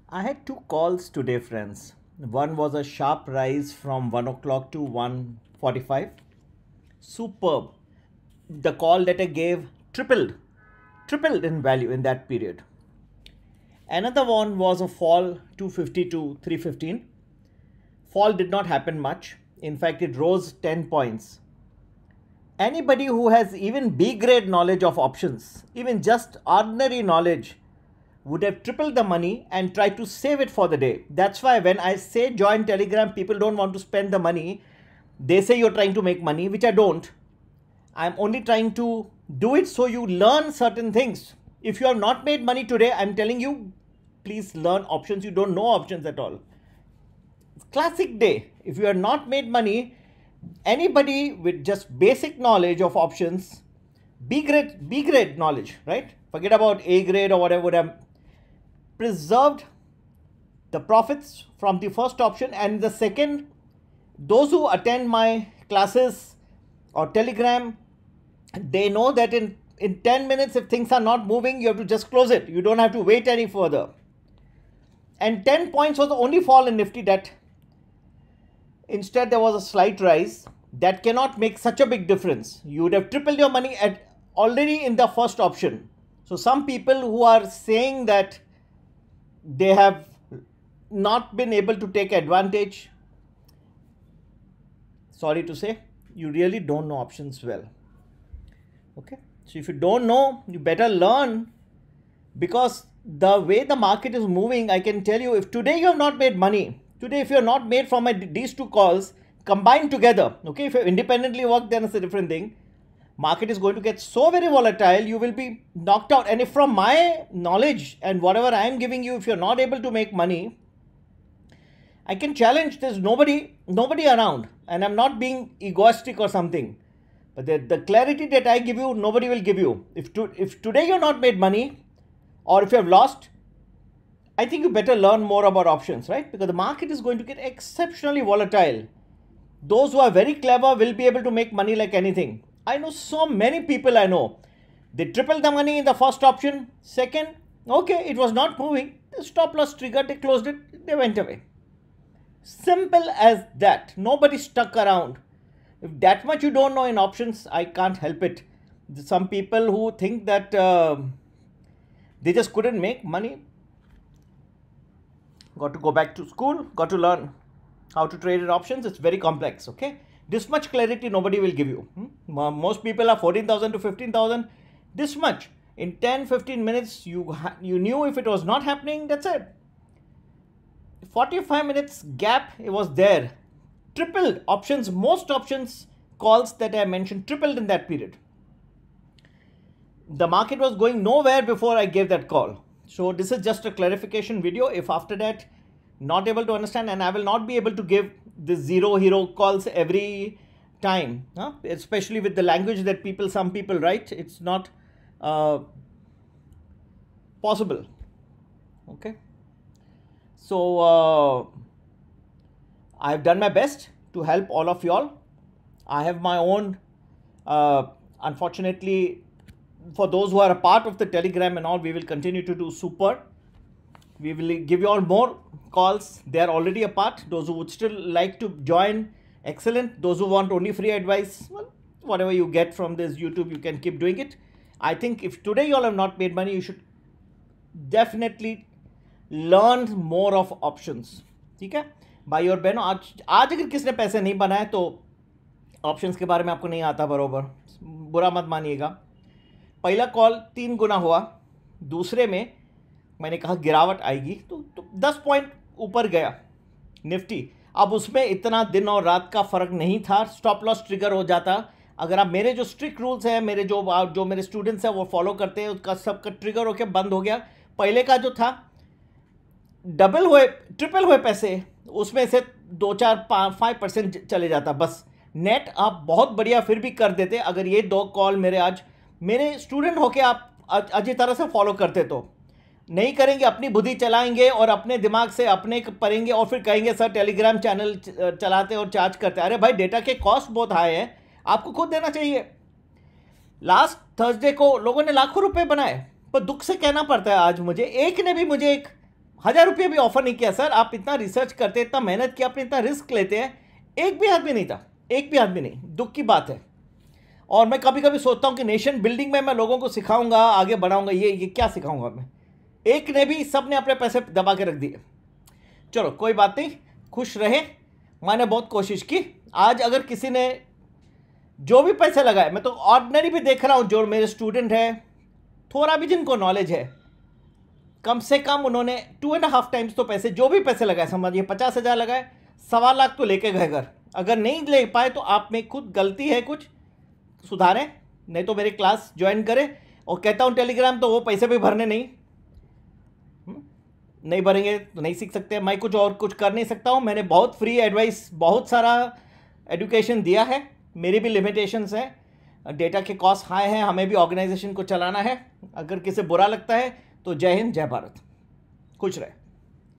I had two calls today, friends. One was a sharp rise from 1 o'clock to 1:45. Superb. The call that I gave tripled in value in that period. Another one was a fall 250 to 315. Fall did not happen much. In fact, it rose 10 points. Anybody who has even B grade knowledge of options, even just ordinary knowledge, would have tripled the money and tried to save it for the day. That's why when I say join Telegram, people don't want to spend the money. They say you're trying to make money, which I don't. I'm only trying to do it so you learn certain things. If you have not made money today, I'm telling you, please learn options. You don't know options at all. Classic day. If you have not made money, anybody with just basic knowledge of options, B grade knowledge, right? Forget about A grade or whatever would have preserved the profits from the first option. And the second, those who attend my classes or Telegram, they know that in 10 minutes, if things are not moving, you have to just close it. You don't have to wait any further. And 10 points was the only fall in Nifty that instead there was a slight rise. That cannot make such a big difference. You would have tripled your money already in the first option. So some people who are saying that they have not been able to take advantage, sorry to say, you really don't know options well. Okay, so if you don't know, you better learn, because the way the market is moving, I can tell you, if today you have not made money, today if you have not made from these two calls combined together, okay, if you independently work, then it's a different thing. Market is going to get so very volatile, you will be knocked out. And if from my knowledge and whatever I am giving you, if you're not able to make money, I can challenge, there's nobody around, and I'm not being egoistic or something. But the clarity that I give you, nobody will give you. If today you're not made money, or if you have lost, I think you better learn more about options, right? Because the market is going to get exceptionally volatile. Those who are very clever will be able to make money like anything. I know so many people I know. They tripled the money in the first option. Second, okay, it was not moving. The stop loss triggered, they closed it, they went away. Simple as that. Nobody stuck around. If that much you don't know in options, I can't help it. Some people who think that they just couldn't make money, got to go back to school, got to learn how to trade in options. It's very complex, okay? This much clarity nobody will give you. Most people are 14,000 to 15,000. This much. In 10-15 minutes, you knew if it was not happening, that's it. 45 minutes gap, it was there. Tripled options, most options calls that I mentioned tripled in that period. The market was going nowhere before I gave that call. So this is just a clarification video. If after that not able to understand, and I will not be able to give the zero hero calls every time, especially with the language that some people write, it's not possible. Okay, so I've done my best to help all of y'all. I have my own, unfortunately, for those who are a part of the Telegram and all, we will continue to do super. We will give you all more calls. They are already a part. Those who would still like to join, excellent. Those who want only free advice, well, whatever you get from this YouTube, you can keep doing it. I think if today you all have not made money, you should definitely learn more of options. ठीक है भाई और बहनों, आज अगर किसने पैसे नहीं बनाए तो ऑप्शंस के बारे में आपको नहीं आता बरोबर, बुरा मत मानिएगा. पहला कॉल 3 गुना हुआ, दूसरे में मैंने कहा गिरावट आएगी तो 10 पॉइंट ऊपर गया निफ्टी. अब उसमें इतना दिन और रात का फर्क नहीं था. स्टॉप लॉस ट्रिगर हो जाता. अगर आप मेरे जो स्ट्रिक्ट रूल्स हैं, मेरे जो मेरे स्टूडेंट्स हैं वो फॉलो करते हैं, उसका सबका ट्रिगर होकर बंद हो गया. पहले का जो था ट्रिपल हुए पैसे, उसमें से 2-4-5% चले जाता बस. नेट आप बहुत बढ़िया फिर भी कर देते अगर ये 2 कॉल मेरे स्टूडेंट होके आप अच्छी तरह से फॉलो करते. तो नहीं करेंगे, अपनी बुद्धि चलाएंगे और अपने दिमाग से अपने पढ़ेंगे और फिर कहेंगे सर टेलीग्राम चैनल चलाते और चार्ज करते. अरे भाई, डेटा के कॉस्ट बहुत हाई है, आपको खुद देना चाहिए. लास्ट थर्सडे को लोगों ने लाखों रुपए बनाए, पर दुख से कहना पड़ता है आज मुझे एक ने भी मुझे एक ₹1000 भी ऑफर नहीं किया सर। आप इतना रिसर्च करते, इतना मेहनत किया, आपने इतना रिस्क लेते हैं, एक भी आदमी नहीं था, एक भी आदमी नहीं। दुख की बात है। और मैं कभी कभी सोचता हूँ कि नेशन बिल्डिंग में मैं लोगों को सिखाऊंगा, आगे बढ़ाऊंगा, ये क्या सिखाऊंगा मैं? एक ने भी, सब ने अपने पैसे दबा के रख दिए। चलो कोई बात नहीं, खुश रहे। मैंने बहुत कोशिश की। आज अगर किसी ने जो भी पैसे लगाए, मैं तो ऑर्डिनरी भी देख रहा हूँ, जो मेरे स्टूडेंट हैं, थोड़ा भी जिनको नॉलेज है, कम से कम उन्होंने 2.5 टाइम्स तो पैसे, जो भी पैसे लगाए, समझिए 50,000 लगाए, 1.25 लाख तो लेके गए घर। अगर नहीं ले पाए तो आप में खुद गलती है, कुछ सुधारें, नहीं तो मेरी क्लास ज्वाइन करें। और कहता हूँ टेलीग्राम, तो वो पैसे भी भरने नहीं भरेंगे तो नहीं सीख सकते। मैं कुछ और कुछ कर नहीं सकता हूँ। मैंने बहुत फ्री एडवाइस, बहुत सारा एजुकेशन दिया है, मेरी भी लिमिटेशंस हैं, डेटा के कॉस्ट हाई हैं, हमें भी ऑर्गेनाइजेशन को चलाना है। अगर किसी बुरा लगता है तो जय हिंद, जय भारत, खुश रहे।